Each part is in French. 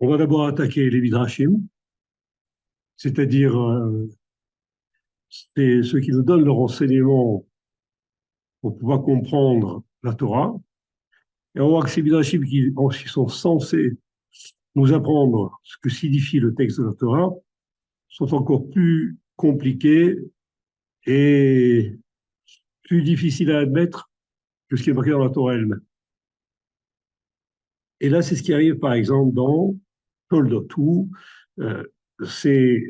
On va d'abord attaquer les Midrashim, c'est-à-dire c'est ceux qui nous donnent le renseignement pour pouvoir comprendre la Torah. Et on voit que ces Midrashim qui sont censés nous apprendre ce que signifie le texte de la Torah sont encore plus compliqués et plus difficiles à admettre que ce qui est marqué dans la Torah elle-même. Et là, c'est ce qui arrive, par exemple, dans Toldot, où c'est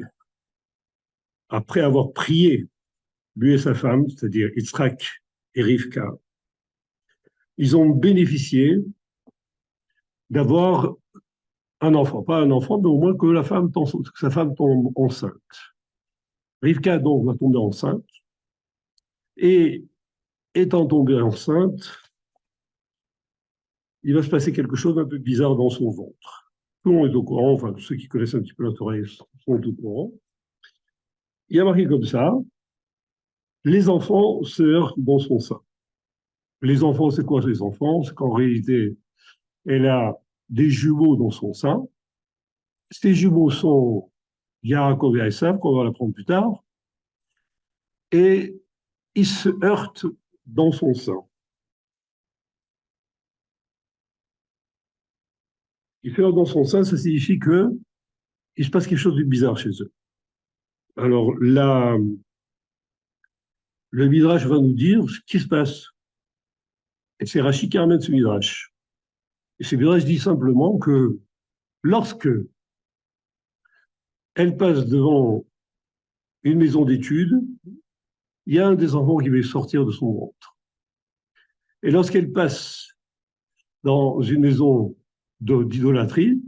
après avoir prié lui et sa femme, c'est-à-dire Yitzhak et Rivka, ils ont bénéficié d'avoir un enfant. Pas un enfant, mais au moins que sa femme tombe enceinte. Rivka, donc, va tomber enceinte. Et étant tombée enceinte, il va se passer quelque chose d'un peu bizarre dans son ventre. Tout le monde est au courant, enfin, tous ceux qui connaissent un petit peu la Torah sont au courant. Il y a marqué comme ça, les enfants se heurtent dans son sein. Les enfants, c'est quoi les enfants? C'est qu'en réalité, elle a des jumeaux dans son sein. Ces jumeaux sont Yaakov et Esav, qu'on va l'apprendre plus tard, et ils se heurtent dans son sein. Ils se heurtent dans son sein, ça signifie que il se passe quelque chose de bizarre chez eux. Alors là, le Midrash va nous dire ce qui se passe. Et c'est Rashi qui ramène ce Midrash. Et ce Midrash dit simplement que lorsque elle passe devant une maison d'études, il y a un des enfants qui va sortir de son ventre. Et lorsqu'elle passe dans une maison d'idolâtrie,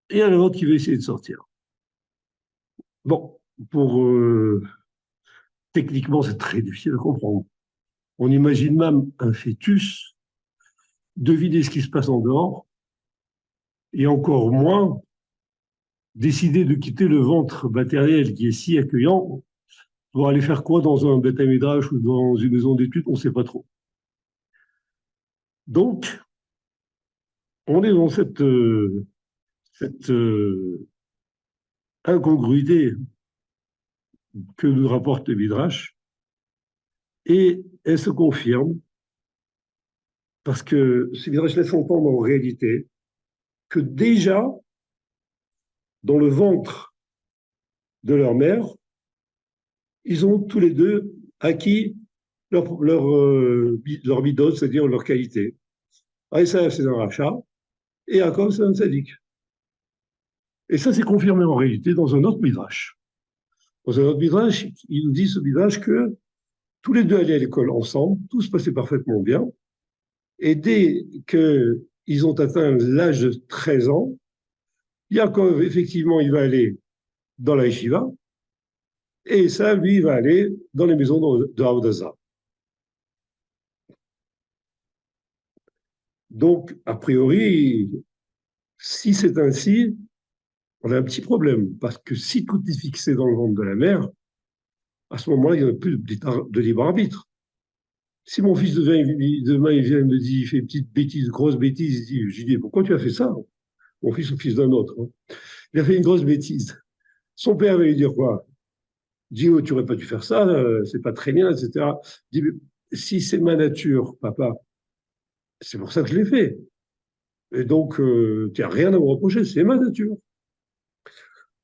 il y a un autre qui va essayer de sortir. Bon, pour techniquement, c'est très difficile à comprendre. On imagine même un fœtus deviner ce qui se passe en dehors, et encore moins décider de quitter le ventre matériel qui est si accueillant pour aller faire quoi dans un Beth Midrash ou dans une maison d'études, on ne sait pas trop. Donc, on est dans cette incongruité que nous rapporte le Midrash, et elle se confirme parce que ce Midrash laisse entendre en réalité que déjà, dans le ventre de leur mère, ils ont tous les deux acquis leur midot, c'est-à-dire leur qualité. Aïssa, c'est un rachat, et Yaakov, c'est un sadique. Et ça, c'est confirmé en réalité dans un autre midrash. Dans un autre midrash, il nous dit ce midrash que tous les deux allaient à l'école ensemble, tout se passait parfaitement bien, et dès qu'ils ont atteint l'âge de 13 ans, Yaakov, effectivement, il va aller dans la yeshiva, et ça, lui, il va aller dans les maisons de Haoudaza. Donc, a priori, si c'est ainsi, on a un petit problème, parce que si tout est fixé dans le ventre de la mère, à ce moment-là, il n'y a plus de libre arbitre. Si mon fils demain il vient et me dit, il fait une petite bêtise, grosse bêtise, je dis, pourquoi tu as fait ça? Mon fils ou fils d'un autre. Hein. Il a fait une grosse bêtise. Son père va lui dire quoi? Il dit, oh, tu n'aurais pas dû faire ça, c'est pas très bien, etc. Il dit, si c'est ma nature, papa, c'est pour ça que je l'ai fait. Et donc, tu n'as rien à me reprocher, c'est ma nature.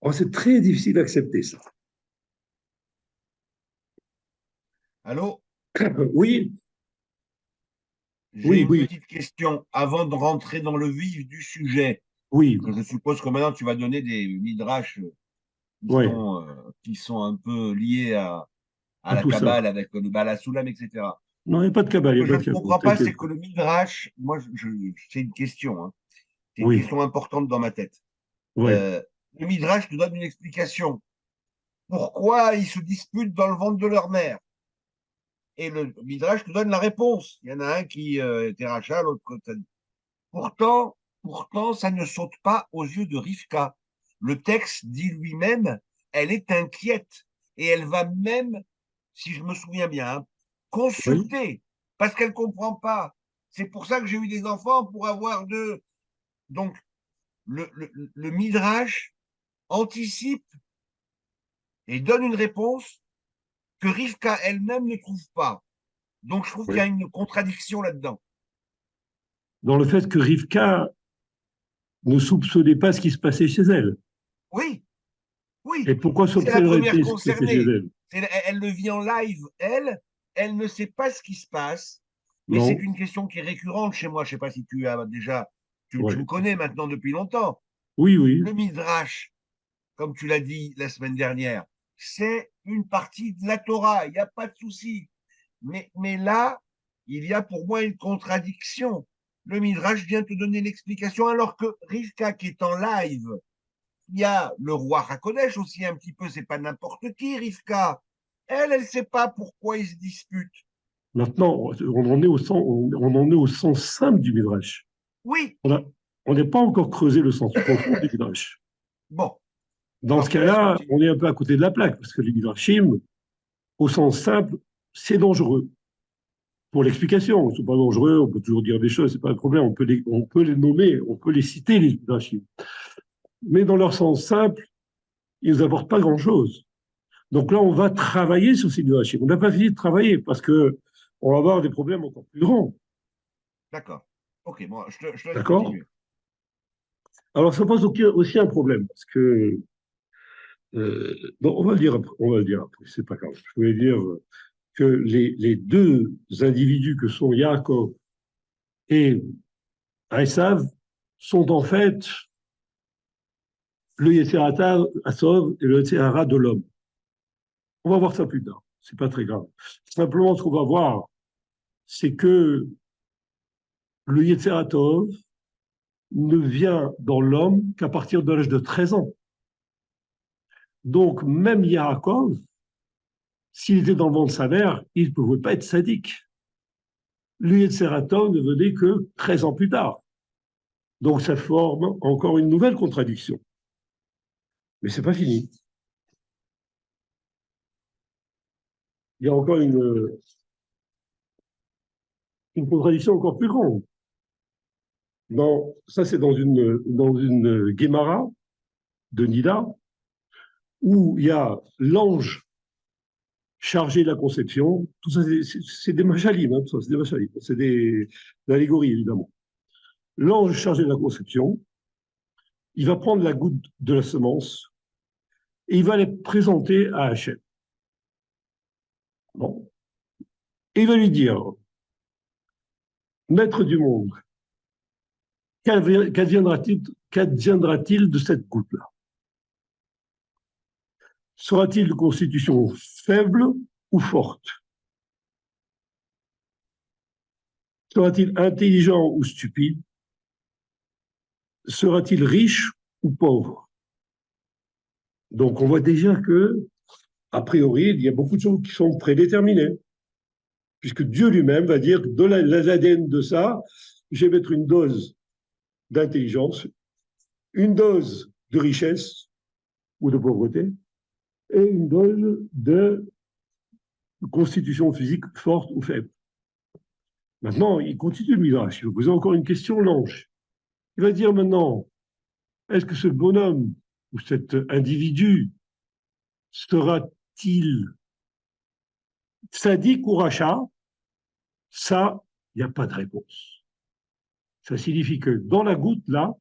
Oh, c'est très difficile d'accepter ça. Allô? Oui, J'ai oui, une oui, petite question avant de rentrer dans le vif du sujet. oui, Que je suppose que maintenant tu vas donner des midrash oui, qui sont un peu liés à à la tout ça. Kabbale avec le Bala Soulam, etc. Non, il n'y a pas de Ce cabale, il n'y que a je pas ne de cabale, comprends pas, c'est t'inquiète que pas. le midrash, moi, c'est une question, hein. C'est une Oui, question importante dans ma tête. oui, Euh, le midrash nous donne une explication. Pourquoi ils se disputent dans le ventre de leur mère? Et le midrash nous donne la réponse. Il y en a un qui était rachat, l'autre côté. Pourtant, ça ne saute pas aux yeux de Rivka. Le texte dit lui-même, elle est inquiète et elle va même, si je me souviens bien, hein, oui, consulter parce qu'elle ne comprend pas. C'est pour ça que j'ai eu des enfants pour avoir deux. Donc, le Midrash anticipe et donne une réponse que Rivka elle-même ne trouve pas. Donc, je trouve qu'il y Oui. a une contradiction là-dedans. Dans le fait que Rivka ne soupçonnait pas ce qui se passait chez elle. Oui, oui, Et pourquoi c'est la première soupçonnerait-elle ce qui se passait chez concernée. elle? Elle le vit en live, elle ne sait pas ce qui se passe, mais c'est Non. une question qui est récurrente chez moi. Je ne sais pas si tu as déjà, tu me Ouais. connais maintenant depuis longtemps. Oui, oui. Le Midrash, comme tu l'as dit la semaine dernière, c'est une partie de la Torah, il n'y a pas de souci. Mais là, il y a pour moi une contradiction. Le Midrash vient te donner l'explication, alors que Rivka, qui est en live, il y a le roi Hakodesh aussi un petit peu, c'est pas n'importe qui, Rivka. Elle ne sait pas pourquoi ils se disputent. Maintenant, on en est au sens simple du Midrash. Oui, On a- on n'est pas encore creusé le sens profond du Midrash. bon, Dans alors ce je te laisse cas-là, on continuer. est un peu à côté de la plaque, parce que les Midrashim, au sens simple, c'est dangereux. Pour l'explication, ils ne sont pas dangereux, on peut toujours dire des choses, c'est pas un problème, on peut les nommer, on peut les citer, les Midrashim. Mais dans leur sens simple, ils ne nous apportent pas grand-chose. Donc là, on va travailler sur ces Midrashim. On n'a pas fini de travailler, parce que on va avoir des problèmes encore plus grands. D'accord. Ok, bon, je te laisse D'accord? continuer. Alors, ça pose aussi un problème, parce que, bon, on va le dire après, c'est pas grave. Je voulais dire que les deux individus que sont Yaakov et Esav sont en fait le Yetzirata Asov et le Yetzirara de l'homme. On va voir ça plus tard, c'est pas très grave. Simplement, ce qu'on va voir, c'est que le Yetziratov ne vient dans l'homme qu'à partir de l'âge de 13 ans. Donc, même Yaakov, s'il était dans le ventre de sa mère, il ne pouvait pas être sadique. Le Yetziratov ne venait que 13 ans plus tard. Donc, ça forme encore une nouvelle contradiction. Mais c'est pas fini. Il y a encore une contradiction encore plus grande. Ça, c'est dans une Guémara de Nida, où il y a l'ange chargé de la conception. Tout ça, c'est des machalim, hein, c'est des machalim, c'est des allégories, évidemment. L'ange chargé de la conception, il va prendre la goutte de la semence et il va la présenter à Hachem. Bon. Et il va lui dire, maître du monde, qu'adviendra-t-il de cette goutte-là? Sera-t-il de constitution faible ou forte? Sera-t-il intelligent ou stupide? Sera-t-il riche ou pauvre? Donc on voit déjà que, a priori, il y a beaucoup de choses qui sont prédéterminées, puisque Dieu lui-même va dire que de l'ADN de ça, je vais mettre une dose d'intelligence, une dose de richesse ou de pauvreté, et une dose de constitution physique forte ou faible. Maintenant, il continue le Midrash. Il va poser encore une question, l'ange. Il va dire maintenant, est-ce que ce bonhomme ou cet individu sera-t-il sadique ou rachat? Ça, il n'y a pas de réponse. Ça signifie que dans la goutte, là,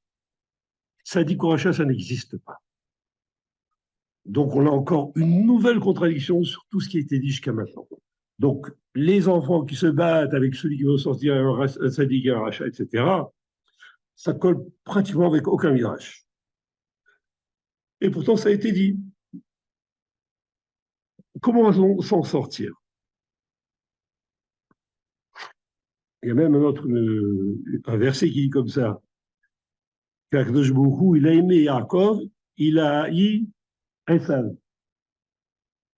sadique ou rachat, ça n'existe pas. Donc, on a encore une nouvelle contradiction sur tout ce qui a été dit jusqu'à maintenant. Donc, les enfants qui se battent avec celui qui veut sortir un sadique et un rachat, etc., ça colle pratiquement avec aucun midrash. Et pourtant, ça a été dit. Comment va-t-on s'en sortir? Il y a même un verset qui dit comme ça, qu'Akadosh Baruch Hu, il a aimé Yaakov, il a haï Esav.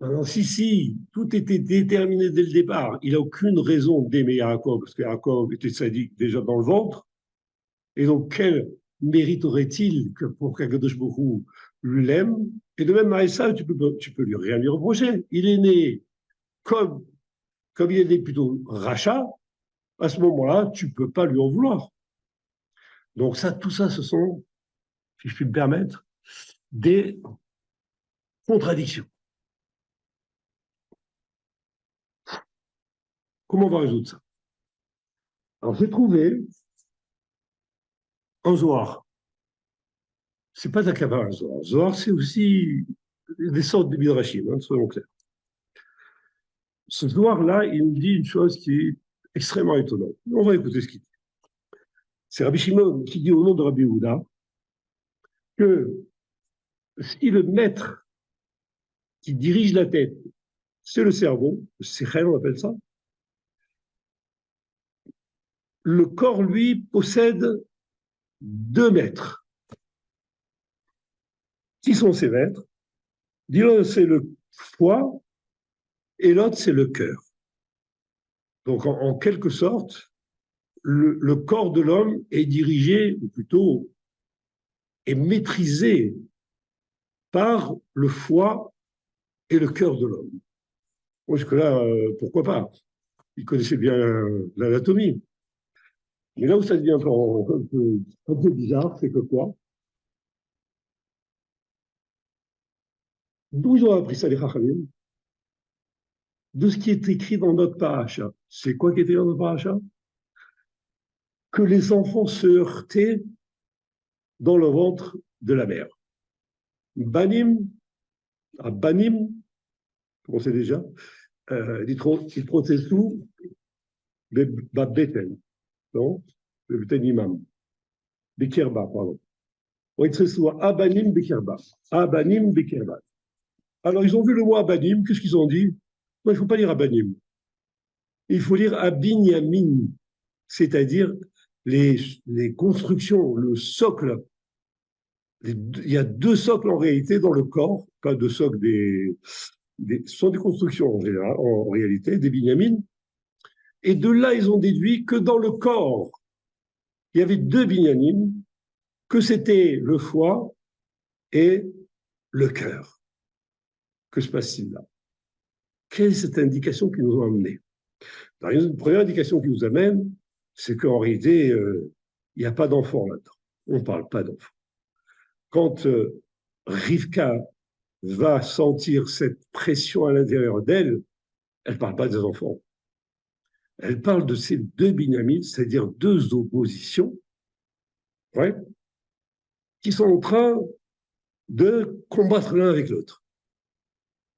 Alors, si tout était déterminé dès le départ, il n'a aucune raison d'aimer Yaakov, parce que Yaakov était sadique déjà dans le ventre, et donc quel mérite aurait-il que pour qu'Akadosh Baruch Hu l'aime? Et de même à Esav, tu peux lui rien lui reprocher. Il est né comme, comme il est né plutôt rachat, à ce moment-là, tu ne peux pas lui en vouloir. Donc ça, tout ça, ce sont si je puis me permettre, des contradictions. Comment on va résoudre ça? Alors, j'ai trouvé un Zohar. C'est pas de la Kabbalah, Zohar. Zohar, c'est aussi des sortes de Midrashim, hein, soyons clairs. Ce Zohar-là, il nous dit une chose qui est extrêmement étonnante. On va écouter ce qu'il dit. C'est Rabbi Shimon qui dit au nom de Rabbi Yehuda que si le maître qui dirige la tête, c'est le cerveau, le séchel, on appelle ça, le corps, lui, possède 2 maîtres. Qui sont ces maîtres? L'un, c'est le foie et l'autre, c'est le cœur. Donc, en quelque sorte, le corps de l'homme est dirigé, ou plutôt est maîtrisé par le foie et le cœur de l'homme. Jusque-là, pourquoi pas? Il connaissait bien l'anatomie. Mais là où ça devient un peu bizarre, c'est que quoi? D'où ils ont appris ça, les Chachamim? De ce qui est écrit dans notre paracha. C'est quoi qui est écrit dans notre paracha? Que les enfants se heurtaient dans le ventre de la mère. Banim, à Banim, on sait déjà, ils protestent tout, Bethel, non? Le Bethel Imam, Bekerba, pardon. Il serait souvent Abanim Bekerba. Abanim Bekerba. Alors, ils ont vu le mot Abanim, qu'est-ce qu'ils ont dit? Non, il ne faut pas lire Abanim. Il faut lire Abinyamin, c'est-à-dire les constructions, le socle. Il y a 2 socles en réalité dans le corps, pas 2 socles ce sont des constructions en général, en réalité, des binyamines. Et de là, ils ont déduit que dans le corps, il y avait 2 binyamines, que c'était le foie et le cœur. Que se passe-t-il là? Quelle est cette indication qui nous a amenés? Une première indication qui nous amène, c'est qu'en réalité, il n'y a pas d'enfant là-dedans. On ne parle pas d'enfant. Quand Rivka va sentir cette pression à l'intérieur d'elle, elle ne parle pas des enfants. Elle parle de ces 2 binyamites, c'est-à-dire 2 oppositions, ouais, qui sont en train de combattre l'un avec l'autre.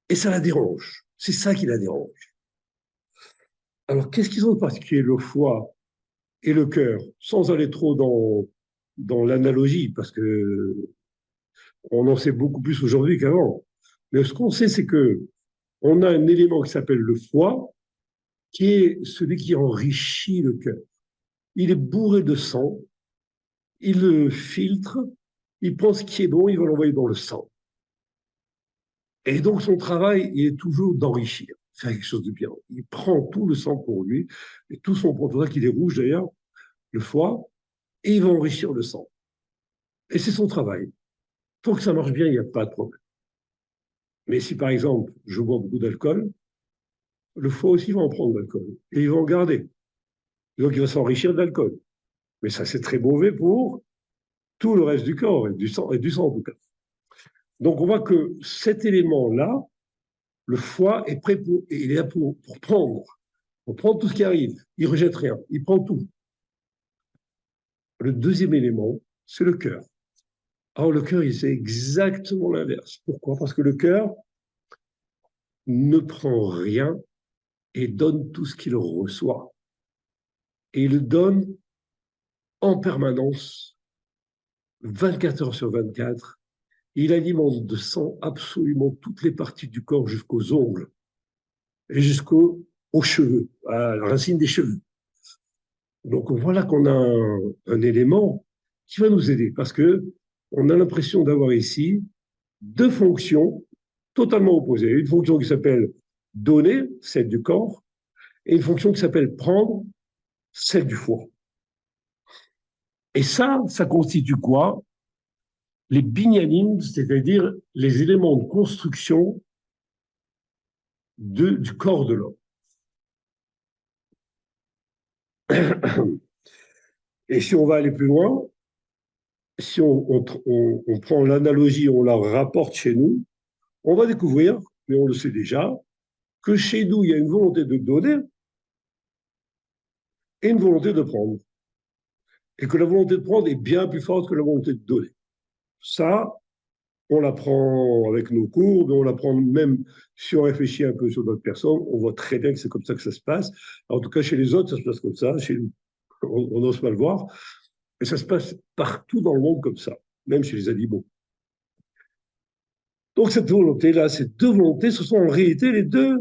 Et ça la dérange. C'est ça qui la dérange. Alors, qu'est-ce qu'ils ont de particulier, le foie et le cœur, sans aller trop dans l'analogie, parce que on en sait beaucoup plus aujourd'hui qu'avant. Mais ce qu'on sait, c'est que on a un élément qui s'appelle le foie, qui est celui qui enrichit le cœur. Il est bourré de sang, il le filtre, il prend ce qui est bon, il va l'envoyer dans le sang. Et donc son travail, il est toujours d'enrichir, faire quelque chose de bien. Il prend tout le sang pour lui, et tout son produit, qu'il est rouge d'ailleurs, le foie, et il va enrichir le sang. Et c'est son travail. Pour que ça marche bien, il n'y a pas de problème. Mais si par exemple, je bois beaucoup d'alcool, le foie aussi va en prendre de l'alcool, et il va en garder. Donc il va s'enrichir d'alcool. Mais ça, c'est très mauvais pour tout le reste du corps, et du sang en tout cas. Donc on voit que cet élément-là, le foie est prêt il est là pour prendre tout ce qui arrive. Il ne rejette rien, il prend tout. Le deuxième élément, c'est le cœur. Alors le cœur, c'est exactement l'inverse. Pourquoi? Parce que le cœur ne prend rien et donne tout ce qu'il reçoit. Et il le donne en permanence, 24 heures sur 24. Il alimente de sang absolument toutes les parties du corps jusqu'aux ongles et jusqu'aux cheveux, à la racine des cheveux. Donc voilà qu'on a un élément qui va nous aider parce que on a l'impression d'avoir ici 2 fonctions totalement opposées. Une fonction qui s'appelle donner, celle du corps, et une fonction qui s'appelle prendre, celle du foie. Et ça constitue quoi? Les binyanim, c'est-à-dire les éléments de construction du corps de l'homme. Et si on va aller plus loin, si on prend l'analogie, on la rapporte chez nous, on va découvrir, mais on le sait déjà, que chez nous, il y a une volonté de donner et une volonté de prendre. Et que la volonté de prendre est bien plus forte que la volonté de donner. Ça, on l'apprend avec nos cours, mais on l'apprend même si on réfléchit un peu sur notre personne, on voit très bien que c'est comme ça que ça se passe. En tout cas, chez les autres, ça se passe comme ça. Chez nous, on n'ose pas le voir. Et ça se passe partout dans le monde comme ça, même chez les animaux. Donc cette volonté-là, ces deux volontés, ce sont en réalité les deux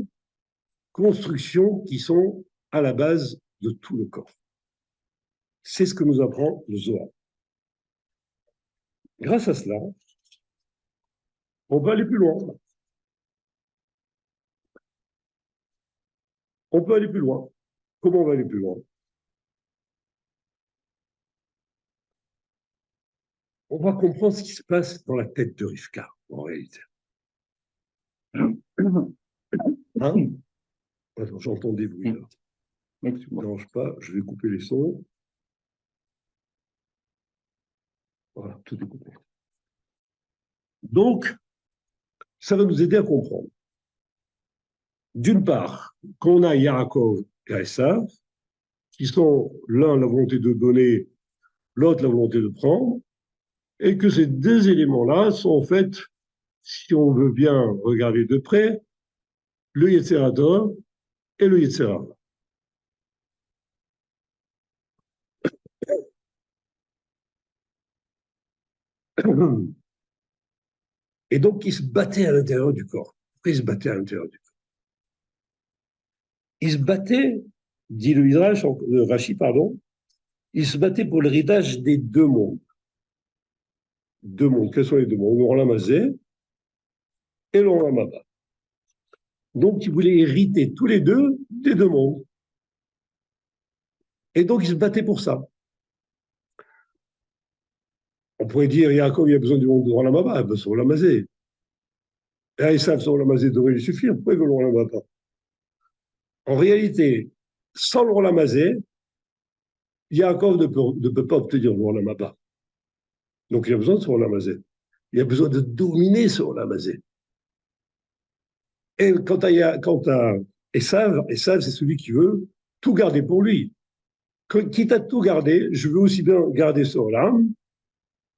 constructions qui sont à la base de tout le corps. C'est ce que nous apprend le Zohar. Grâce à cela, on peut aller plus loin. On peut aller plus loin. Comment on va aller plus loin? On va comprendre ce qui se passe dans la tête de Rivka, en réalité. Hein? Attends, j'entends des bruits là. Ne me dérange pas, je vais couper les sons. Voilà, tout est coupé. Donc, ça va nous aider à comprendre. D'une part, qu'on a Yaakov et Esav, qui sont l'un la volonté de donner, l'autre la volonté de prendre, et que ces deux éléments-là sont en fait, si on veut bien regarder de près, le Yetzerator et le Yetzera. Et donc, ils se battaient à l'intérieur du corps. Pourquoi ils se battaient à l'intérieur du corps? Ils se battaient, dit le Midrash, le Rashi, pardon, ils se battaient pour l'héritage des deux mondes. Deux mondes. Quels sont les deux mondes? L'Olam Hazé et l'Olam Haba. Donc, ils voulaient hériter tous les deux des deux mondes. Et donc, ils se battaient pour ça. On pourrait dire, Yaakov, il y a besoin du monde de l'Olam Haba, ben, c'est l'Olam Hazé. Et ils savent, l'Olam Hazé devrait lui suffire. Pourquoi ils veulent l'Olam Haba? En réalité, sans l'Olam Hazé, Yaakov ne peut pas obtenir l'Olam Haba. Donc, il a besoin de son Olam Hazé. Il a besoin de dominer son Olam Hazé. Et quant à Esav, c'est celui qui veut tout garder pour lui. Quitte à tout garder, je veux aussi bien garder ce Olam,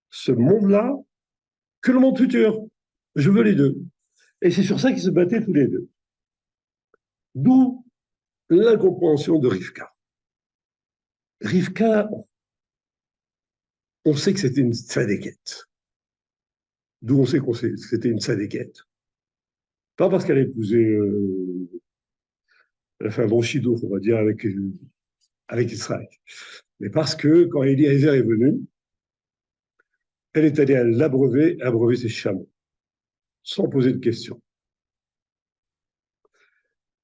ce monde-là, que le monde futur. Je veux les deux. Et c'est sur ça qu'ils se battaient tous les deux. D'où l'incompréhension de Rivka. Rivka, on sait que c'était une tzadékette. D'où on sait que c'était une tzadékette. Pas parce qu'elle a épousé, elle a fait un bon chido, on va dire, avec Israël. Mais parce que quand Eliezer est venu, elle est allée à abreuver ses chameaux, sans poser de questions.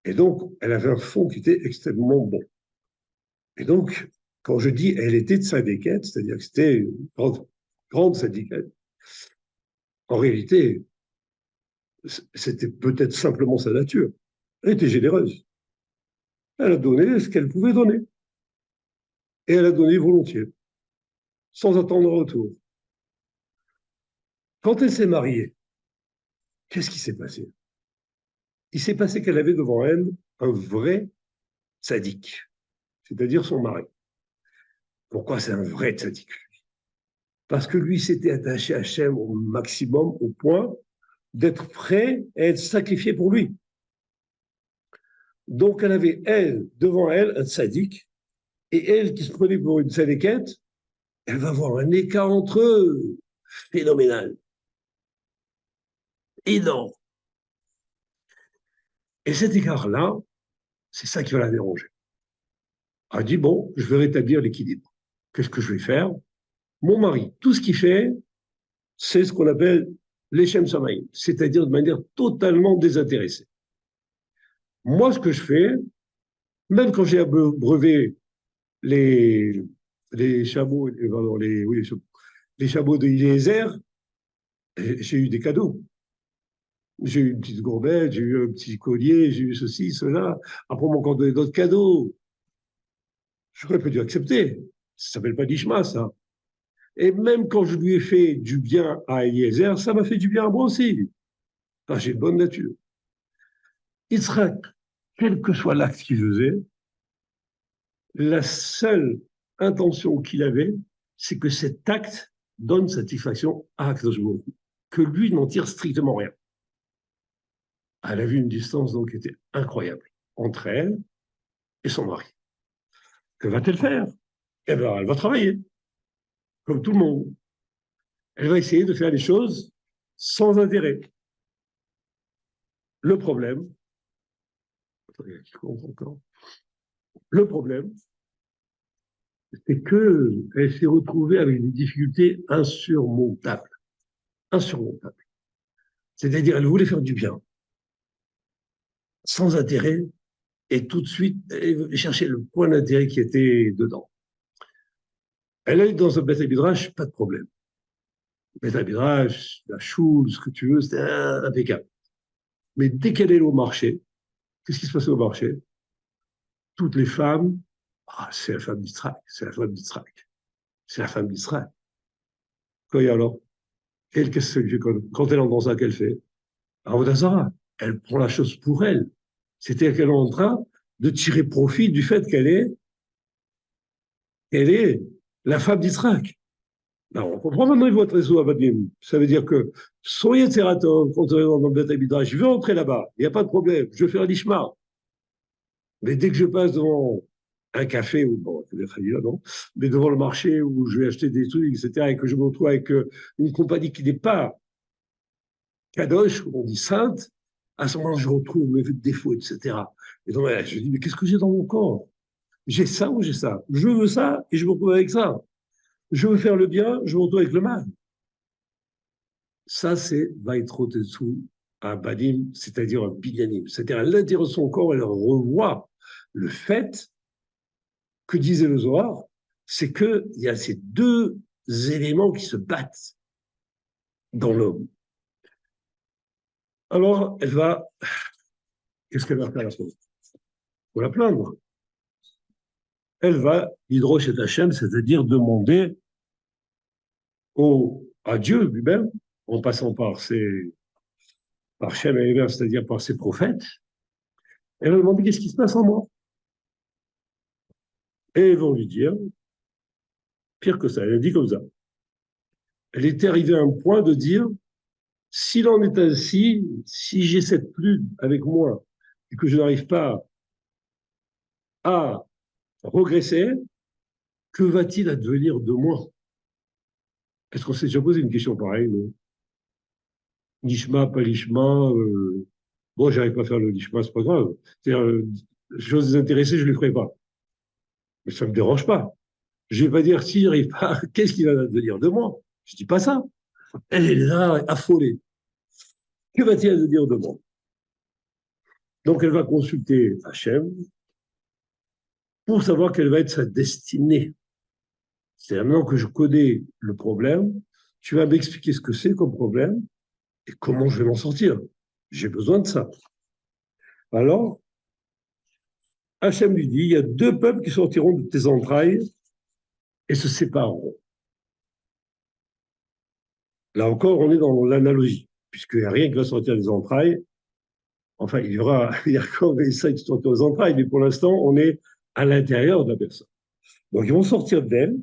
Et donc, elle avait un fond qui était extrêmement bon. Et donc, quand je dis elle était de tzadékette, c'est-à-dire que c'était une grande tzadékette, en réalité, c'était peut-être simplement sa nature. Elle était généreuse. Elle a donné ce qu'elle pouvait donner. Et elle a donné volontiers, sans attendre retour. Quand elle s'est mariée, qu'est-ce qui s'est passé? Il s'est passé qu'elle avait devant elle un vrai tzaddik, c'est-à-dire son mari. Pourquoi c'est un vrai tzaddik? Parce que lui s'était attaché à Hachem au maximum, au point d'être prêt à être sacrifié pour lui. Donc elle avait, elle, devant elle, un tzaddik, et elle qui se prenait pour une tzadikette, elle va voir un écart entre eux phénoménal, énorme. Et cet écart-là, c'est ça qui va la déranger. Elle dit, bon, je vais rétablir l'équilibre. Qu'est-ce que je vais faire? Mon mari, tout ce qu'il fait, c'est ce qu'on appelle l'échem samaïm, c'est-à-dire de manière totalement désintéressée. Moi, ce que je fais, même quand j'ai abreuvé les, les chameaux, les chameaux de Eliezer, j'ai eu des cadeaux. J'ai eu une petite gourbette, j'ai eu un petit collier, j'ai eu ceci, cela. Après, on m'a encore donné d'autres cadeaux. J'aurais pas dû accepter. Ça s'appelle pas l'ishma, ça. Et même quand je lui ai fait du bien à Eliezer, ça m'a fait du bien à moi aussi. Enfin, j'ai une bonne nature. Yitzhak, quel que soit l'acte qu'il faisait, la seule intention qu'il avait, c'est que cet acte donne satisfaction à Akadosh Baruch Hu, que lui n'en tire strictement rien. Elle a vu une distance donc qui était incroyable entre elle et son mari. Que va-t-elle faire? Eh bien, elle va travailler, comme tout le monde. Elle va essayer de faire les choses sans intérêt. Le problème, le problème, c'est qu'elle s'est retrouvée avec des difficultés insurmontables. Insurmontables. C'est-à-dire, elle voulait faire du bien, sans intérêt, et tout de suite, elle voulait chercher le point d'intérêt qui était dedans. Elle est dans un Beth Midrash, pas de problème. Beth Midrash, la choule, ce que tu veux, c'était impeccable. Mais dès qu'elle est au marché, qu'est-ce qui se passe au marché? Toutes les femmes, ah, c'est la femme d'Israël, c'est la femme d'Israël, c'est la femme d'Israël. Quoi, et alors? Elle, qu'est-ce que quand elle entend ça, qu'elle fait? Avodazara, elle prend la chose pour elle. C'est-à-dire qu'elle est en train de tirer profit du fait qu'elle est la femme d'Israël. Alors, on comprend maintenant, il faut être sous Abadim. Ça veut dire que son Yetzeraton, quand on est dans le Beth Midrash, je vais entrer là-bas, il n'y a pas de problème, je vais faire l'Ishma. Mais dès que je passe devant un café, ou bon, là, non, mais devant le marché où je vais acheter des trucs, etc., et que je me retrouve avec une compagnie qui n'est pas Kadosh, on dit sainte, à ce moment-là, je retrouve mes défauts, etc. Et donc, je dis, mais qu'est-ce que j'ai dans mon corps? J'ai ça ou j'ai ça? Je veux ça et je me retrouve avec ça. Je veux faire le bien, je me retrouve avec le mal. Ça, c'est Vaïtrotetsu à Badim, c'est-à-dire un Binyanim. C'est-à-dire à l'intérieur de son corps, elle revoit le fait que disait le Zohar, c'est qu'il y a ces deux éléments qui se battent dans l'homme. Alors, elle va, qu'est-ce qu'elle va faire à ce moment? Pour la plaindre. Elle va, Hydroche et Hachem, c'est-à-dire demander à Dieu lui-même, en passant par Shem et Ever, c'est-à-dire par ses prophètes, elle va demander qu'est-ce qui se passe en moi. Et ils vont lui dire, pire que ça, elle a dit comme ça. Elle était arrivée à un point de dire, s'il en est ainsi, si j'ai cette pluie avec moi et que je n'arrive pas à progresser, que va-t-il advenir de moi? Est-ce qu'on s'est déjà posé une question pareille, non? Nishma, pas Lishma, bon, j'arrive pas à faire le Nishma, c'est pas grave. C'est-à-dire, choses intéressées, je ne les ferai pas. Mais ça ne me dérange pas. Je ne vais pas dire, si j'arrive pas, qu'est-ce qui va advenir de moi? Je ne dis pas ça. Elle est là, affolée. Que va-t-il advenir de moi? Donc, elle va consulter Hachem pour savoir quelle va être sa destinée. C'est-à-dire, maintenant que je connais le problème, tu vas m'expliquer ce que c'est comme problème et comment je vais m'en sortir. J'ai besoin de ça. Alors, Hachem lui dit, il y a deux peuples qui sortiront de tes entrailles et se sépareront. Là encore, on est dans l'analogie, puisqu'il n'y a rien qui va sortir des entrailles. Enfin, il y aura Yaakov et Esaïe qui sortiront des entrailles, mais pour l'instant, on est à l'intérieur de la personne. Donc, ils vont sortir d'elle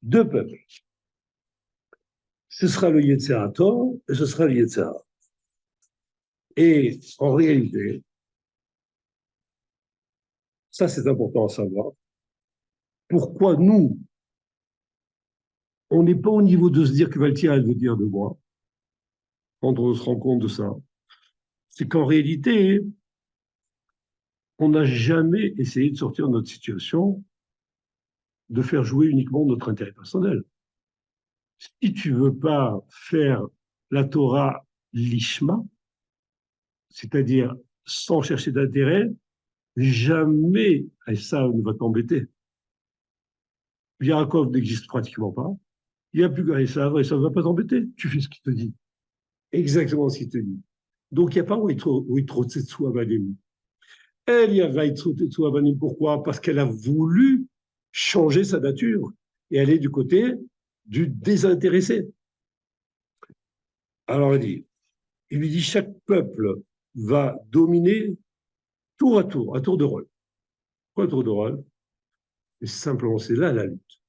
deux peuples. Ce sera le Yetzerator et ce sera le Yetzera. Et en réalité, ça c'est important à savoir, pourquoi nous, on n'est pas au niveau de se dire que Valtier veut dire de moi, quand on se rend compte de ça. C'est qu'en réalité, on n'a jamais essayé de sortir de notre situation, de faire jouer uniquement notre intérêt personnel. Si tu veux pas faire la Torah lishma, c'est-à-dire sans chercher d'intérêt, jamais ça ne va t'embêter. Yaakov n'existe pratiquement pas. Il n'y a plus que ça ne va pas t'embêter. Tu fais ce qu'il te dit. Exactement ce qu'il te dit. Donc, il n'y a pas Uitro-Tetsu Abanim. Elle, il y a Uitro-Tetsu Abanim. Pourquoi? Parce qu'elle a voulu changer sa nature. Et elle est du côté du désintéressé. Alors il lui dit, chaque peuple va dominer tour à tour de rôle. Quoi, tour de rôle? Et simplement, c'est là la lutte.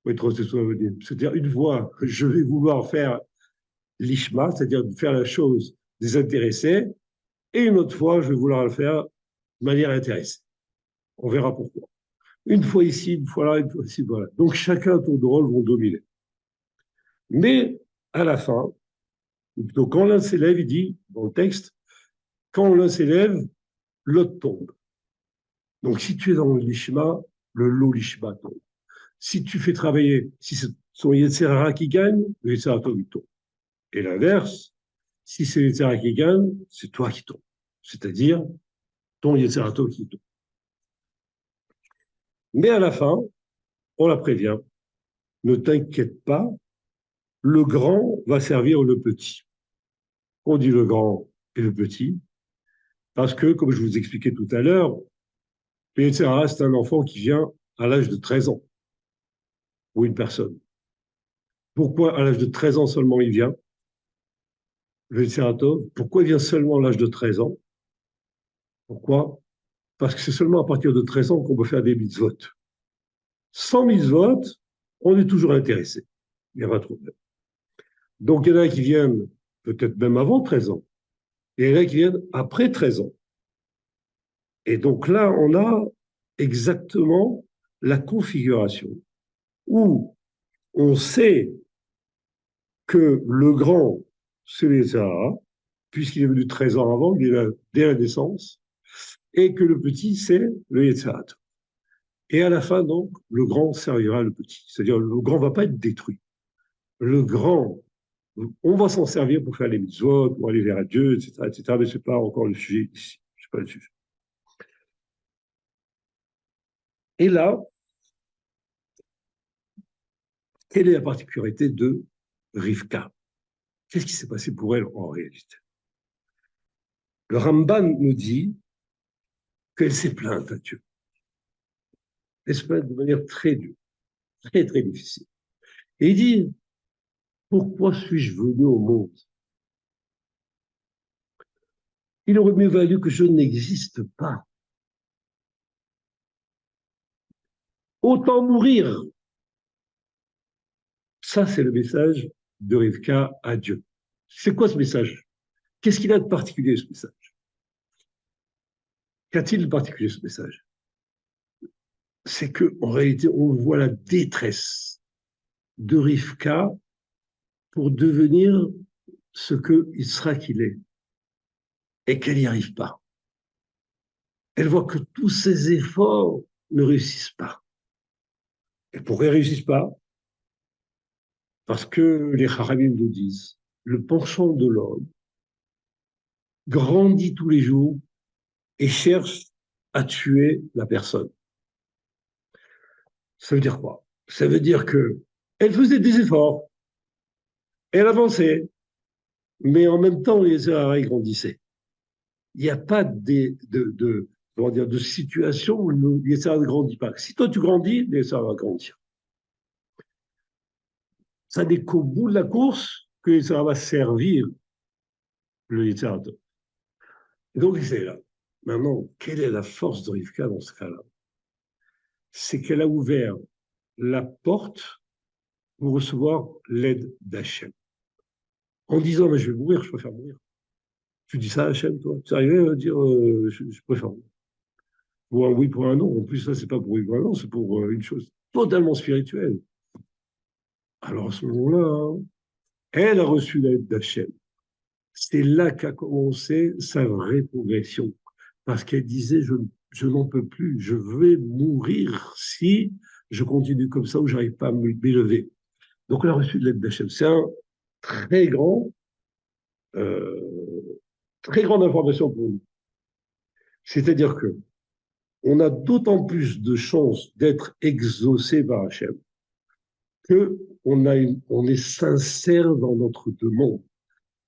C'est-à-dire, une fois, je vais vouloir faire l'ishma, c'est-à-dire faire la chose désintéressée, et une autre fois, je vais vouloir le faire de manière intéressée. On verra pourquoi. Une fois ici, une fois là, une fois ici, voilà. Donc chacun à tour de rôle vont dominer. Mais à la fin, donc quand l'un s'élève, il dit dans le texte, quand l'un s'élève, l'autre tombe. Donc si tu es dans l'ishma, le lot l'ishma tombe. Si tu fais travailler, si c'est son Yetzirara qui gagne, le Yetzirara tombe. Et l'inverse, si c'est le Yetzirara qui gagne, c'est toi qui tombe. C'est-à-dire ton Yetzirara qui tombe. Mais à la fin, on la prévient, ne t'inquiète pas, le grand va servir le petit. On dit le grand et le petit, parce que, comme je vous expliquais tout à l'heure, le Yetzirara, c'est un enfant qui vient à l'âge de 13 ans, ou une personne. Pourquoi à l'âge de 13 ans seulement il vient, le Yetzirara? Pourquoi il vient seulement à l'âge de 13 ans? Pourquoi? Parce que c'est seulement à partir de 13 ans qu'on peut faire des mitzvot. Sans mitzvot, on est toujours intéressé. Il n'y a pas de problème. Donc, il y en a qui viennent peut-être même avant 13 ans, et il y en a qui viennent après 13 ans. Et donc là, on a exactement la configuration où on sait que le grand, c'est les Sahara, puisqu'il est venu 13 ans avant, il est là dès la naissance, et que le petit, c'est le Yetzirah. Et à la fin, donc, le grand servira le petit. C'est-à-dire, le grand ne va pas être détruit. Le grand, on va s'en servir pour faire les mitzvot, pour aller vers Dieu, etc., mais ce n'est pas encore le sujet ici. C'est pas le sujet. Et là, quelle est la particularité de Rivka? Qu'est-ce qui s'est passé pour elle en réalité? Le Ramban nous dit qu'elle s'est plainte à Dieu. Elle se plaint de manière très dure, très, très difficile. Et il dit, pourquoi suis-je venu au monde? Il aurait mieux valu que je n'existe pas. Autant mourir. Ça, c'est le message de Rivka à Dieu. C'est quoi ce message? Qu'est-ce qu'il a de particulier, ce message? Qu'a-t-il de particulier, ce message? C'est qu'en réalité, on voit la détresse de Rivka pour devenir ce qu'il sera qu'il est, et qu'elle n'y arrive pas. Elle voit que tous ses efforts ne réussissent pas. Et pourquoi ils ne réussissent pas? Parce que les Haramim nous disent, le penchant de l'homme grandit tous les jours et cherche à tuer la personne. Ça veut dire quoi? Ça veut dire qu'elle faisait des efforts, elle avançait, mais en même temps, les Sahara grandissaient. Il n'y a pas de situation où les Sahara ne grandit pas. Si toi tu grandis, les Sahara vont grandir. Ça n'est qu'au bout de la course que les Sahara va servir le Yitzhak. Donc c'est là. Maintenant, quelle est la force de Rivka dans ce cas-là? C'est qu'elle a ouvert la porte pour recevoir l'aide d'Hachem. En disant, mais je vais mourir, je préfère mourir. Tu dis ça à Hachem, toi? Tu arrivé à dire, je préfère mourir. Pour un oui, pour un non. En plus, ça, c'est pas pour oui, pour un non, c'est pour une chose totalement spirituelle. Alors, à ce moment-là, hein, elle a reçu l'aide d'Hachem. C'est là qu'a commencé sa vraie progression. Parce qu'elle disait, je n'en peux plus, je vais mourir si je continue comme ça ou j'arrive pas à m'élever. Donc, elle a reçu de l'aide d'Hachem. C'est un très grand, très grande information pour nous. C'est-à-dire que on a d'autant plus de chances d'être exaucé par Hachem on est sincère dans notre demande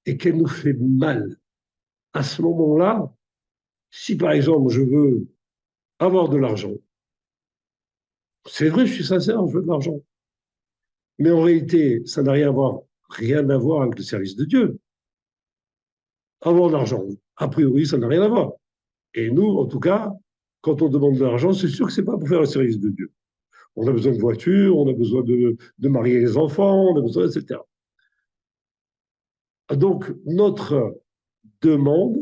et qu'elle nous fait mal. À ce moment-là, si par exemple je veux avoir de l'argent, c'est vrai, je suis sincère, je veux de l'argent. Mais en réalité, ça n'a rien à voir avec le service de Dieu. Avoir de l'argent, a priori, ça n'a rien à voir. Et nous, en tout cas, quand on demande de l'argent, c'est sûr que c'est pas pour faire le service de Dieu. On a besoin de voitures, on a besoin de marier les enfants, on a besoin, etc. Donc, notre demande,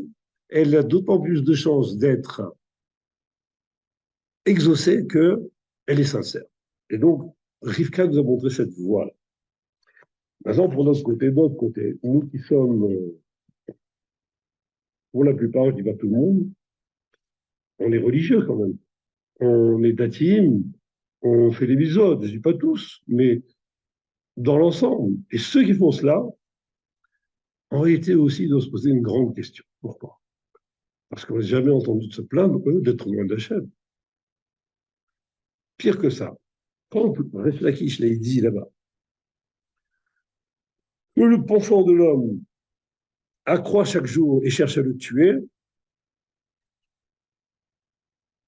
elle a d'autant plus de chances d'être exaucée qu'elle est sincère. Et donc, Rivka nous a montré cette voie-là. Maintenant, de notre côté, nous qui sommes, pour la plupart, je dis pas tout le monde, on est religieux quand même. On est datim, on fait des bisodes, je dis pas tous, mais dans l'ensemble. Et ceux qui font cela, en réalité aussi, doivent se poser une grande question. Pourquoi? Parce qu'on n'a jamais entendu de se plaindre, eux, d'être loin d'Hachem. Pire que ça, quand Resh Lakish l'a dit là-bas, que le penchant de l'homme accroît chaque jour et cherche à le tuer,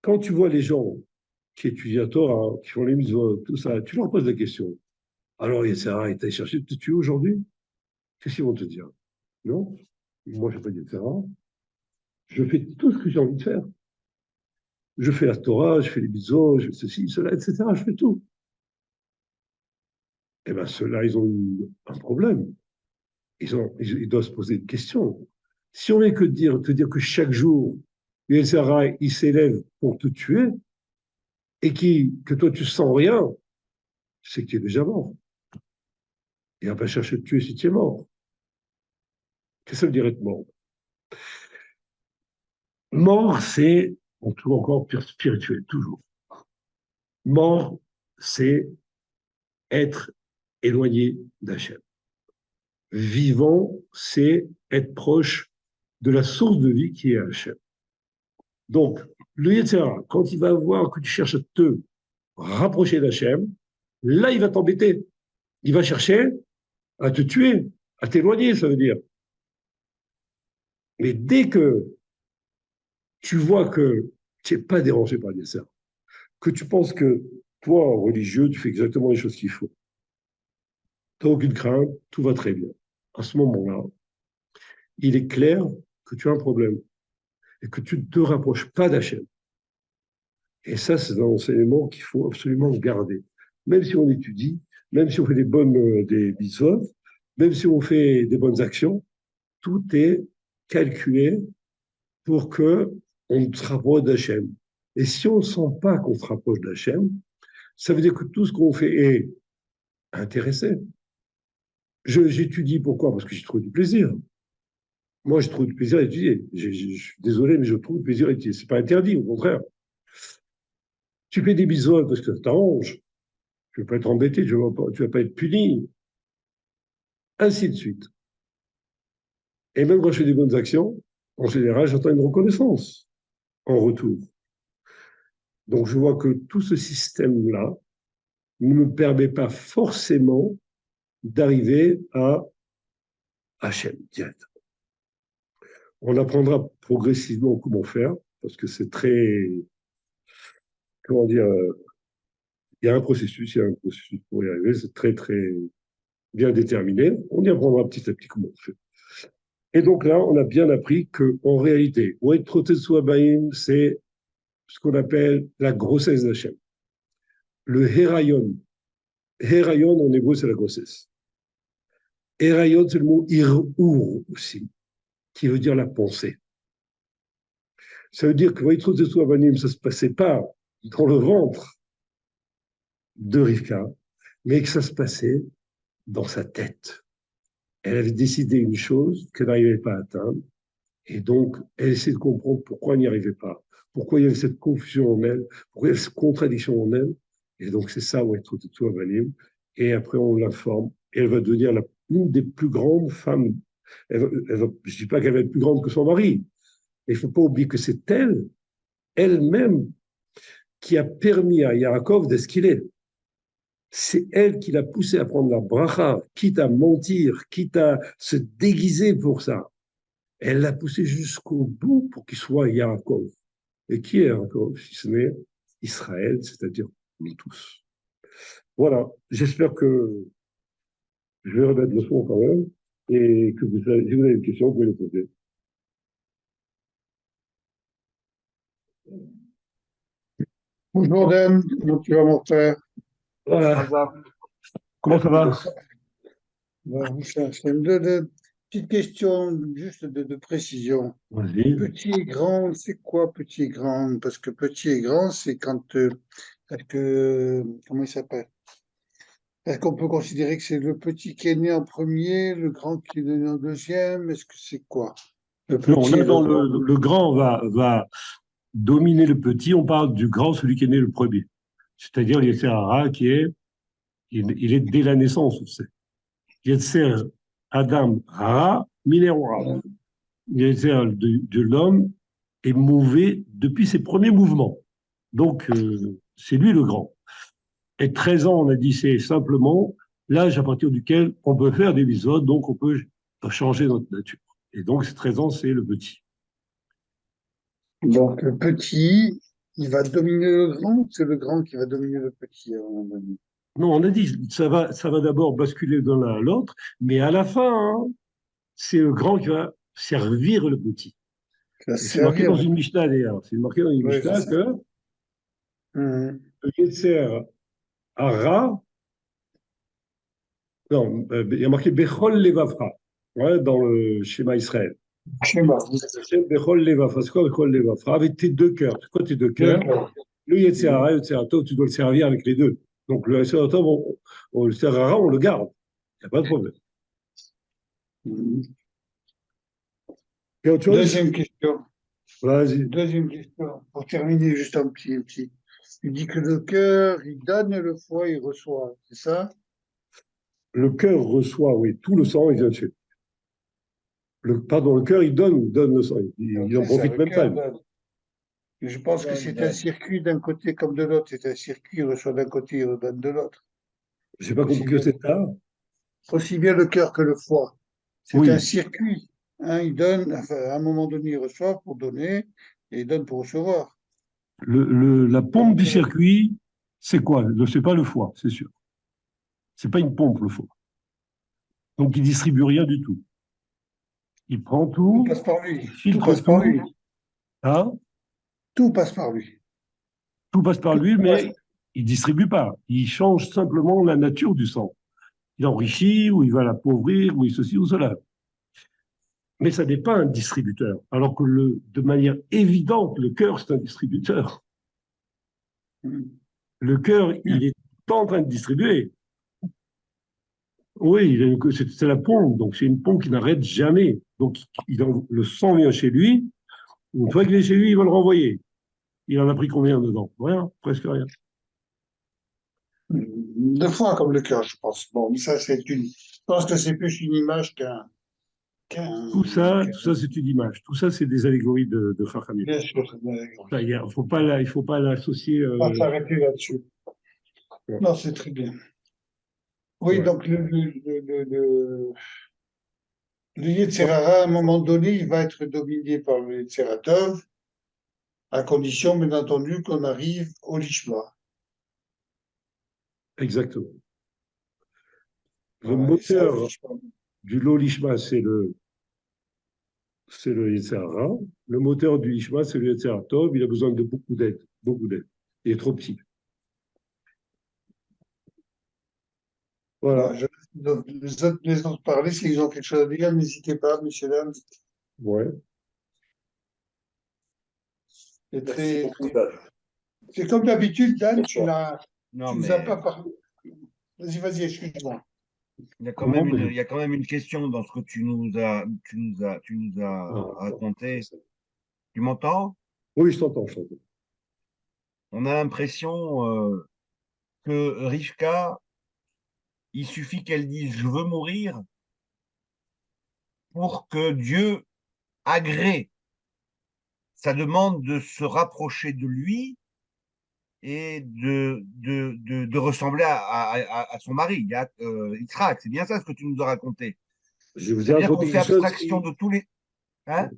quand tu vois les gens qui étudient la Torah, qui font les mitzvot, tout ça, tu leur poses la question. Alors, Yetzirah, il t'a cherché de te tuer aujourd'hui? Qu'est-ce qu'ils vont te dire? Non, moi, je n'ai pas dit Yetzirah. Je fais tout ce que j'ai envie de faire. Je fais la Torah, je fais les mitzvot, je fais ceci, cela, etc. Je fais tout. Eh bien, ceux-là, ils ont un problème. Ils doivent se poser une question. Si on n'est que te dire que chaque jour, Yetzirah, il s'élève pour te tuer, et que toi, tu sens rien, c'est que tu es déjà mort. Il va pas chercher à te tuer si tu es mort. Qu'est-ce que ça veut dire être mort? Mort, c'est, on trouve encore pire spirituel, toujours. Mort, c'est être éloigné d'Hachem. Vivant, c'est être proche de la source de vie qui est Hachem. Donc, le Yetzirah, quand il va voir que tu cherches à te rapprocher d'Hachem, là, il va t'embêter. Il va chercher à te tuer, à t'éloigner, ça veut dire. Mais dès que tu vois que tu n'es pas dérangé par les Yetzirah, que tu penses que toi, religieux, tu fais exactement les choses qu'il faut, tu n'as aucune crainte, tout va très bien. À ce moment-là, il est clair que tu as un problème et que tu ne te rapproches pas d'Hachem. Et ça, c'est un enseignement qu'il faut absolument garder. Même si on étudie, même si on fait des mitzvot, même si on fait des bonnes actions, tout est calculé pour que on se rapproche d'Hachem. Et si on ne sent pas qu'on se rapproche d'Hachem, ça veut dire que tout ce qu'on fait est intéressé. J'étudie pourquoi? Parce que j'y trouve du plaisir. Moi, je trouve du plaisir à étudier. Je suis désolé, mais je trouve du plaisir à étudier. C'est pas interdit, au contraire. Tu fais des bisous parce que ça t'arrange. Tu ne vas pas être embêté, tu ne vas pas être puni. Ainsi de suite. Et même quand je fais des bonnes actions, en général, j'attends une reconnaissance en retour. Donc, je vois que tout ce système-là ne me permet pas forcément d'arriver à Hachem direct. On apprendra progressivement comment faire, parce que c'est très, comment dire, il y a un processus pour y arriver, c'est très, très bien déterminé. On y apprendra petit à petit comment on fait. Et donc là, on a bien appris qu'en réalité, c'est ce qu'on appelle la grossesse d'Hachem. Le Herayon. Herayon, en hébreu, c'est la grossesse. Herayon, c'est le mot Irur aussi, qui veut dire la pensée. Ça veut dire que ça ne se passait pas dans le ventre de Rivka, mais que ça se passait dans sa tête. Elle avait décidé une chose qu'elle n'arrivait pas à atteindre, et donc elle essayait de comprendre pourquoi elle n'y arrivait pas, pourquoi il y avait cette confusion en elle, pourquoi il y avait cette contradiction en elle, et donc c'est ça où être tout à Valim. Et après on l'informe, et elle va devenir une des plus grandes femmes. Je ne dis pas qu'elle va être plus grande que son mari, mais il ne faut pas oublier que c'est elle, elle-même, qui a permis à Yaakov d'être ce qu'il est. C'est elle qui l'a poussé à prendre la bracha, quitte à mentir, quitte à se déguiser pour ça. Elle l'a poussé jusqu'au bout pour qu'il soit Yaakov. Et qui est Yaakov, si ce n'est Israël, c'est-à-dire nous tous. Voilà, j'espère que Je vais remettre le son quand même. Et que si vous avez une question, vous pouvez le poser. Bonjour Dan, comment tu vas mon frère? Voilà. Comment ça va? C'est une petite question juste de précision. Vas-y. Petit et grand, c'est quoi petit et grand? Parce que petit et grand, c'est quand, comment il s'appelle? Est-ce qu'on peut considérer que c'est le petit qui est né en premier, le grand qui est né en deuxième? Est-ce que c'est quoi? Le Non, petit là, et le dans grand. le grand va dominer le petit, on parle du grand, celui qui est né le premier. C'est-à-dire Yetzirah, il est dès la naissance, on sait. Yetzer Adam Ra, Minerora. Yetzer de l'homme est mauvais depuis ses premiers mouvements. Donc, c'est lui le grand. Et 13 ans, on a dit, c'est simplement l'âge à partir duquel on peut faire des épisodes, donc on peut changer notre nature. Et donc, 13 ans, c'est le petit. Donc le petit, il va dominer le grand, ou c'est le grand qui va dominer le petit à un moment donné? Non, on a dit, ça va d'abord basculer de l'un à l'autre, mais à la fin, hein, c'est le grand qui va servir le petit. Il va Et c'est marqué servir dans le une petit. Mishnah d'ailleurs. C'est marqué dans une Oui, c'est Mishnah ça. que Mhm. le Yetzer Hara, non, il y a marqué Bechol Levavra, ouais, dans le schéma Israël. Schéma. Bechol Levavra, c'est quoi Bechol Levavra? Avec tes deux cœurs. C'est quoi tes deux cœurs? D'accord. Le Yetzer Hara et le Yetzer Tov, tu dois le servir avec les deux. Donc le Yetzer Tov, le Yetzer Hara, on le garde. Il n'y a pas de problème. Mhm. Il y a autre chose? Deuxième question. Vas-y. Deuxième question. Pour terminer, juste un petit. Il dit que le cœur, il donne et le foie, il reçoit. C'est ça? Le cœur reçoit, oui, tout le sang, il vient de chez lui. Pardon, le cœur, il donne le sang. Il n'en C'est ça, profite le même pas, cœur lui. donne. Et je pense que Donne, c'est un donne. circuit d'un côté comme de l'autre. C'est un circuit, il reçoit d'un côté, il redonne de l'autre. Je n'ai pas compris Aussi que bien, c'est ça. aussi bien le cœur que le foie. C'est un Oui, circuit. Hein, il donne, enfin, à un moment donné, il reçoit pour donner et il donne pour recevoir. la pompe du Donc, circuit, c'est quoi? C'est pas le foie, c'est sûr. C'est pas une pompe, le foie. Donc, il distribue rien du tout. Il prend tout tout, passe par lui. il Tout filtre passe par lui. tout, hein, Tout passe par lui. tout passe par Tout lui, passe. mais il distribue pas. Il change simplement la nature du sang. Il enrichit, ou il va l'appauvrir, ou il ceci ou cela. Mais ça n'est pas un distributeur. Alors que de manière évidente, le cœur, c'est un distributeur. Le cœur, il est en train de distribuer. Oui, c'est la pompe, donc c'est une pompe qui n'arrête jamais. Donc le sang vient chez lui, une fois qu'il est chez lui, il va le renvoyer. Il en a pris combien dedans? Rien, presque rien. Deux fois comme le cœur, je pense. Bon, mais ça, je pense que c'est plus une image Tout ça, c'est une image. Tout ça, c'est des allégories de Chachamim. bien sûr, Ça, il faut pas l'associer. on va s'arrêter là-dessus. Ouais, Non, c'est très bien. Oui, ouais. donc le Yetzirara, à un moment donné, il va être dominé par le Yetziratov, à condition, bien entendu, qu'on arrive au Lishma. Exactement. Le Voilà, et ça, le moteur Lishma. du Lolishma, c'est le Yetzer Hara. Le moteur du Ishma, c'est le Yetzer Tov. Il a besoin de beaucoup d'aide. Beaucoup d'aide. Il est trop petit. Voilà. Voilà, donc, les autres parler, s'ils ont quelque chose à dire, n'hésitez pas, messieurs, dames. Ouais. C'est Merci très, beaucoup, Dan. c'est comme d'habitude, Dan, Non, tu nous as mais pas parlé. Vas-y, excuse-moi. Comment? il y a quand même une question dans ce que tu nous as Ah, attends, raconté. Tu m'entends? oui, je t'entends, je t'entends. On a l'impression que Rivka, il suffit qu'elle dise je veux mourir pour que Dieu agrée sa demande de se rapprocher de lui et de ressembler à son mari, Yitzhak. C'est bien ça ce que tu nous as raconté. Je vous ai Ça veut dire qu'on raconté fait quelque chose abstraction de tous les. Hein?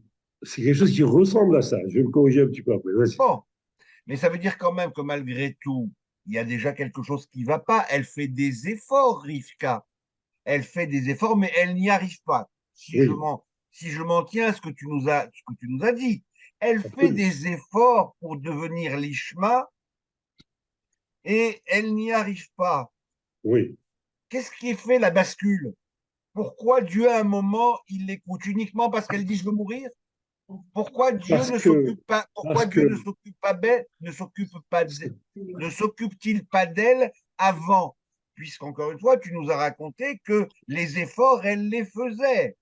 c'est quelque chose qui ressemble à ça. Je vais me corriger un petit peu après. Vas-y. Bon, mais ça veut dire quand même que malgré tout, il y a déjà quelque chose qui ne va pas. Elle fait des efforts, Rivka. elle fait des efforts, mais elle n'y arrive pas. Oui, Si je m'en tiens à ce que tu nous as dit, elle fait absolument. des efforts pour devenir l'Ishma et elle n'y arrive pas. Oui, Qu'est-ce qui fait la bascule? Pourquoi Dieu, à un moment, il l'écoute uniquement parce qu'elle dit je veux mourir? parce que, Pourquoi parce Dieu que, ne s'occupe-t-il pas d'elle avant? Puisqu'encore une fois, tu nous as raconté que les efforts, elle les faisait.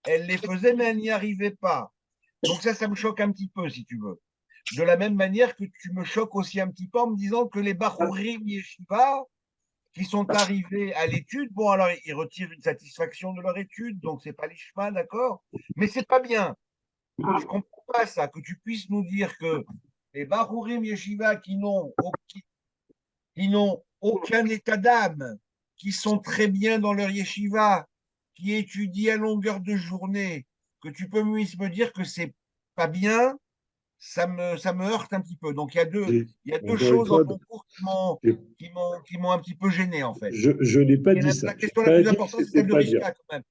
Elle les faisait, mais elle n'y arrivait pas. Donc ça me choque un petit peu, si tu veux. De la même manière que tu me choques aussi un petit peu en me disant que les Bachurim Yeshiva, qui sont arrivés à l'étude, bon, alors ils retirent une satisfaction de leur étude, donc c'est pas l'Ishma, d'accord? Mais c'est pas bien. Je comprends pas ça, que tu puisses nous dire que les Bachurim Yeshiva qui n'ont aucun état d'âme, qui sont très bien dans leur yeshiva, qui étudient à longueur de journée, que tu peux me dire que c'est pas bien, ça me heurte un petit peu. Donc j'ai- il y a deux encore une choses dans fois, ton cours j'ai- qui m'ont un petit peu gêné en fait. je n'ai pas Et dit ça. la Je question n'ai la pas plus dit que importante, c'est c'était celle de pas bien. Rivka quand même.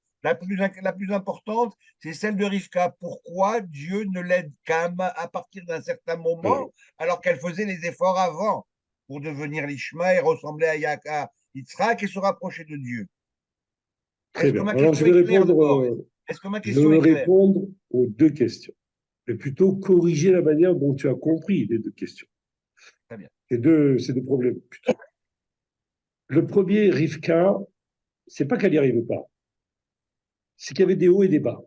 La plus importante, c'est celle de Rivka. Pourquoi Dieu ne l'aide qu'à à partir d'un certain moment, Alors, alors qu'elle faisait les efforts avant pour devenir l'Ishma et ressembler à Yitzhak et se rapprocher de Dieu? très Est-ce que bien. ma Alors, question est claire d'abord? Est-ce que ma je question vais est claire? répondre aux deux questions. Et plutôt corriger la manière dont tu as compris les deux questions. Très bien. Ces deux problèmes. Plutôt. Le premier, Rivka, c'est pas qu'elle n'y arrivait pas. C'est qu'il y avait des hauts et des bas.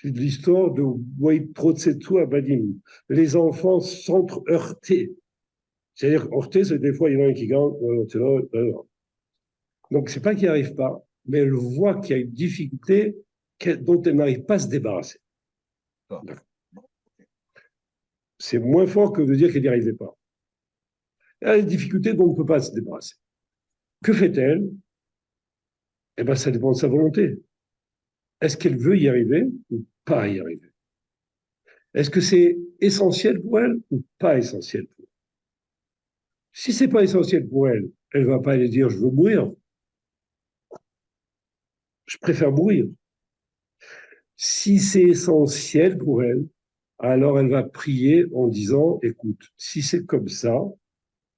C'est de l'histoire de Wade Trotsetsu à Badim. Les enfants s'entre-heurtaient. C'est-à-dire, heurter, c'est des fois, il y en a un qui gagne, c'est là, donc, c'est pas qu'il n'y arrive pas, mais elle voit qu'il y a une difficulté dont elle n'arrive pas à se débarrasser. D'accord. C'est moins fort que de dire qu'elle n'y arrivait pas. Elle a une difficulté dont on ne peut pas se débarrasser. Que fait-elle? Eh bien, ça dépend de sa volonté. Est-ce qu'elle veut y arriver ou pas y arriver? Est-ce que c'est essentiel pour elle ou pas essentiel pour elle? Si c'est pas essentiel pour elle, elle va pas aller dire je veux mourir, je préfère mourir. Si c'est essentiel pour elle, alors elle va prier en disant écoute, si c'est comme ça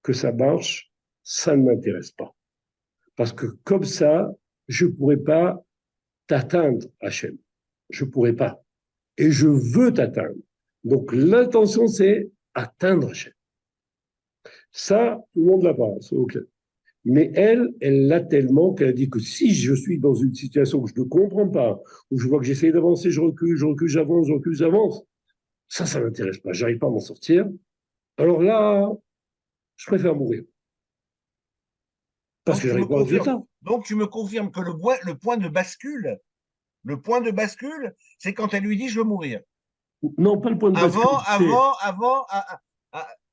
que ça marche, ça ne m'intéresse pas. Parce que comme ça, je ne pourrais pas t'atteindre, Hachem. Je ne pourrais pas. Et je veux t'atteindre. Donc l'intention, c'est atteindre Hachem. Ça, tout le monde l'a pas, c'est ok. Mais elle l'a tellement qu'elle a dit que si je suis dans une situation où je ne comprends pas, où je vois que j'essaie d'avancer, je recule, j'avance, je recule, j'avance, ça ne m'intéresse pas, j'arrive pas à m'en sortir. Alors là, je préfère mourir. Parce Donc que tu me j'arrive pas au confirmes, résultat. donc tu me confirmes que le point de bascule, c'est quand elle lui dit je veux mourir. Non, pas le point de Avant, bascule, c'est avant, avant,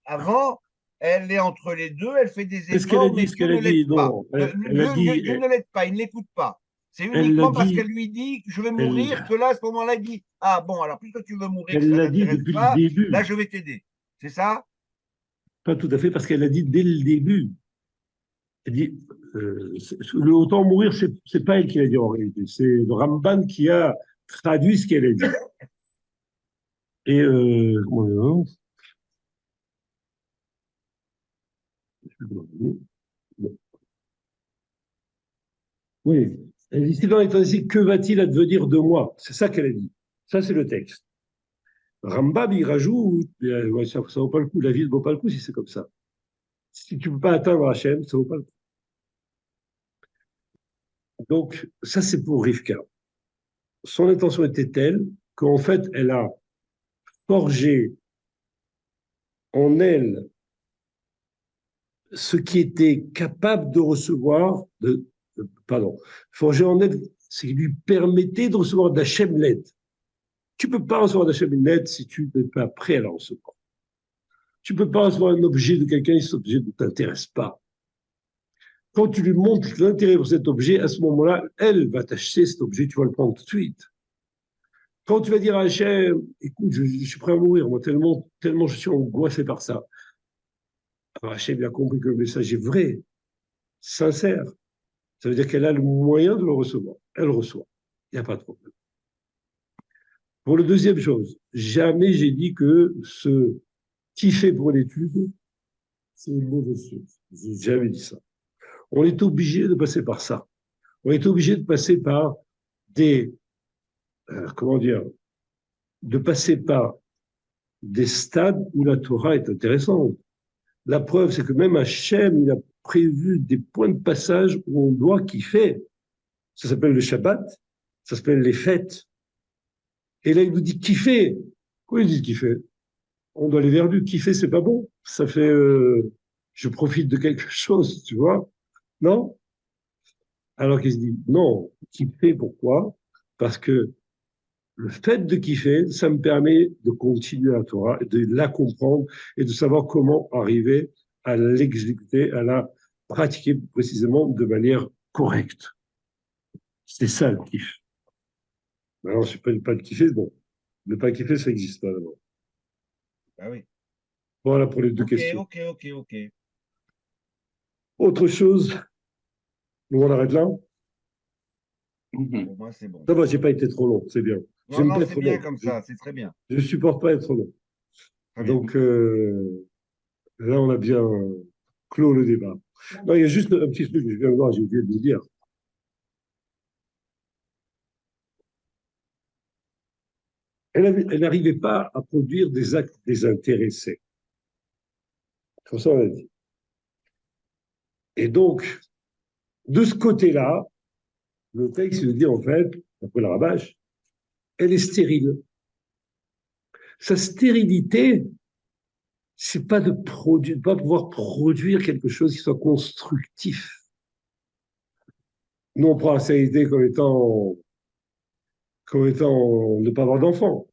avant, elle est entre les deux, elle fait des ce qu'elle a efforts, mais dit, ce Dieu qu'elle a ne l'aide dit. pas. Non, elle a dit, Dieu ne l'aide pas, il ne l'écoute pas. C'est elle l'a uniquement parce qu'elle dit, lui dit je vais elle, mourir que là, à ce moment-là, il dit ah bon, alors puisque tu veux mourir, elle ça l'a dit n'intéresse depuis le pas, là, début. je vais t'aider. C'est ça? Pas tout à fait, parce qu'elle l'a dit dès le début. Elle dit, le autant mourir, c'est pas elle qui l'a dit en réalité. C'est le Ramban qui a traduit ce qu'elle a dit. Et, comment dire, oui, elle dit, si dans l'état ainsi, que va-t-il advenir de moi? C'est ça qu'elle a dit. Ça, c'est le texte. Rambam, il rajoute, ouais, ça vaut pas le coup, la vie ne vaut pas le coup si c'est comme ça. Si tu ne peux pas atteindre Hachem, ça ne vaut pas le coup. Donc, ça, c'est pour Rivka. Son intention était telle qu'en fait, elle a forgé en elle ce qui était capable de recevoir, pardon, forgé en elle ce qui lui permettait de recevoir d'Hachem l'aide. Tu ne peux pas recevoir d'Hachem une aide si tu n'es pas prêt à la recevoir. Tu ne peux pas recevoir un objet de quelqu'un si cet objet ne t'intéresse pas. Quand tu lui montres l'intérêt pour cet objet, à ce moment-là, elle va t'acheter cet objet, tu vas le prendre tout de suite. Quand tu vas dire à Hachem, écoute, je suis prêt à mourir, moi, tellement je suis angoissé par ça. Alors Hachem a compris que le message est vrai, sincère. Ça veut dire qu'elle a le moyen de le recevoir. Elle reçoit. Il n'y a pas de problème. Pour la deuxième chose, jamais j'ai dit que ce kiffer pour l'étude, c'est une mauvaise chose. J'ai jamais dit ça. On est obligé de passer par ça. On est obligé de passer par des, comment dire, de passer par des stades où la Torah est intéressante. La preuve, c'est que même Hachem, il a prévu des points de passage où on doit kiffer. Ça s'appelle le Shabbat, ça s'appelle les fêtes. Et là, il nous dit kiffer. Pourquoi il dit kiffer? On doit aller vers lui. Kiffer, c'est pas bon. Ça fait, je profite de quelque chose, tu vois? Non? Alors qu'il se dit, non, kiffer, pourquoi? Parce que le fait de kiffer, ça me permet de continuer la Torah, de la comprendre et de savoir comment arriver à l'exécuter, à la pratiquer précisément de manière correcte. C'est ça le kiff. Alors, je ne pas de kiffer, bon. Ne pas kiffer, ça n'existe pas d'abord. Ah oui. Voilà pour les deux Ok, questions. ok. Autre chose, nous on arrête là. Pour moi, c'est bon. Ça va, j'ai pas été trop long, c'est bien. Non, J'aime non, pas c'est être bien long. comme ça, c'est très bien. Je supporte pas être long. Très bien. Donc là, on a bien clos le débat. Non, il y a juste un petit truc que je viens de voir, j'ai oublié de vous dire. Elle n'arrivait pas à produire des actes désintéressés. Comme ça, on a dit. Et donc, de ce côté-là, le texte nous dit en fait, après le Rabash, elle est stérile. Sa stérilité, c'est pas de produire, pas pouvoir produire quelque chose qui soit constructif. Nous, on prend la stérilité comme étant ne pas avoir d'enfants.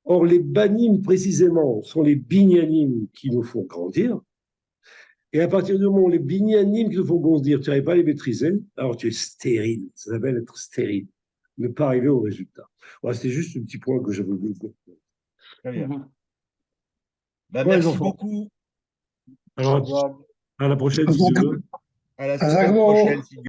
Or, les banim, précisément, sont les binyanim qui nous font grandir. Et à partir du moment où les binyanim qui nous font grandir, tu n'arrives pas à les maîtriser, alors tu es stérile. Ça s'appelle être stérile. Ne pas arriver au résultat. Voilà, c'était juste un petit point que j'avais voulu dire. Très bien. Bah, Ouais, les merci enfants. beaucoup. Alors, à la prochaine, si Dieu veut. À la semaine Azagmo. prochaine, si